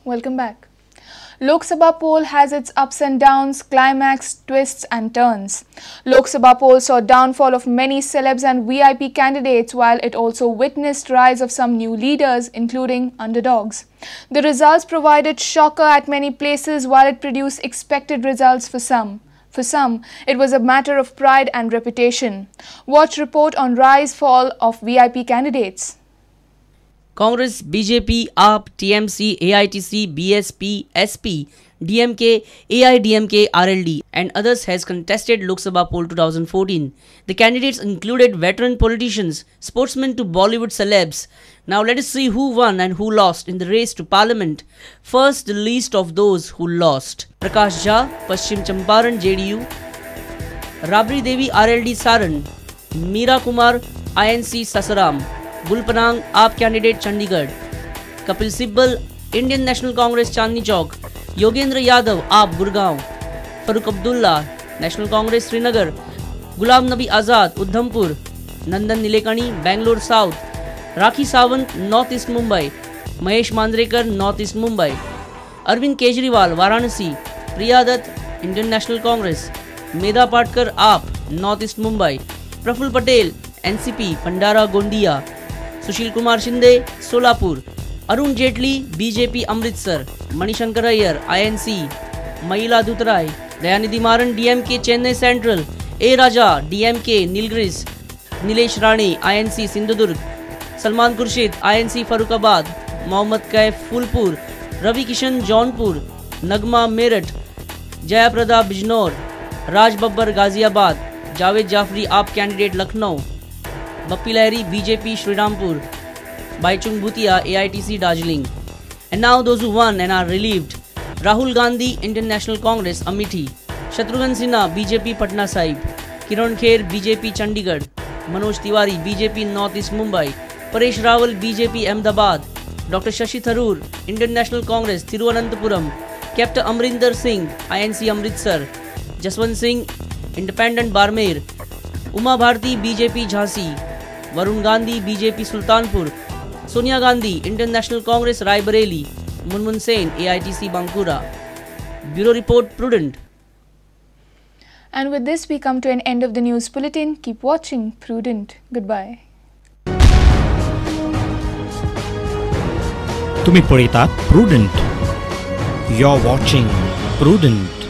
Welcome back. Lok Sabha poll has its ups and downs, climax, twists and turns. Lok Sabha poll saw downfall of many celebs and VIP candidates, while it also witnessed rise of some new leaders, including underdogs. The results provided shocker at many places, while it produced expected results for some. For some, it was a matter of pride and reputation. Watch report on rise-fall of VIP candidates. Congress, BJP, AAP, TMC, AITC, BSP, SP, DMK, AIDMK, RLD and others has contested Lok Sabha poll 2014. The candidates included veteran politicians, sportsmen to Bollywood celebs. Now let us see who won and who lost in the race to Parliament. First, the list of those who lost. Prakash Jha, Paschim Champaran, JDU. Rabri Devi, RLD, Saran. Meera Kumar, INC, Sasaram. Gulpanang, AAP candidate, Chandigarh. Kapil Sibbal, Indian National Congress, Chandni Chowk. Yogendra Yadav, AAP, Gurgaon. Farooq Abdullah, National Congress, Srinagar. Gulam Nabi Azad, Udhampur. Nandan Nilekani, Bangalore South. Rakhi Sawant, North East Mumbai. Mahesh Mandrekar, North East Mumbai. Arvind Kejriwal, Varanasi. Priya Dutt, Indian National Congress. Medha Patkar, AAP, North East Mumbai. Praful Patel, NCP, Pandara, Gondia. Sushil Kumar Shinde, Solapur. Arun Jaitley, BJP, Amritsar. Manishankar Iyer, INC. Mahila Dutrai. Dayanidhi Maran, DMK, Chennai Central. A. Raja, DMK, Nilgiris. Nilesh Rani, INC, Sindhudurg. Salman Khurshid, INC, Farrukhabad. Mohammad Kaif, Phulpur. Ravi Kishan, Jaunpur. Nagma, Meerut. Jayaprada, Bijnor. Raj Babbar, Ghaziabad. Javed Jafri, AAP candidate, Lucknow. Bappi Lahiri, BJP, Srirampur. Baichung Bhutia, AITC, Darjeeling. And now those who won and are relieved. Rahul Gandhi, Indian National Congress, Amethi. Shatrughan Sinha, BJP, Patna Sahib. Kiran Kher, BJP, Chandigarh. Manoj Tiwari, BJP, North East Mumbai. Paresh Rawal, BJP, Ahmedabad. Dr. Shashi Tharoor, Indian National Congress, Thiruvananthapuram. Captain Amrinder Singh, INC, Amritsar. Jaswant Singh, Independent, Barmer. Uma Bharti, BJP, Jhansi. Varun Gandhi, BJP, Sultanpur. Sonia Gandhi, Indian National Congress, Raebareli. Munmun Sen, AITC, Bankura. Bureau Report, Prudent. And with this, we come to an end of the news bulletin. Keep watching Prudent. Goodbye. तुम्ही पळयतात Prudent. You're watching Prudent.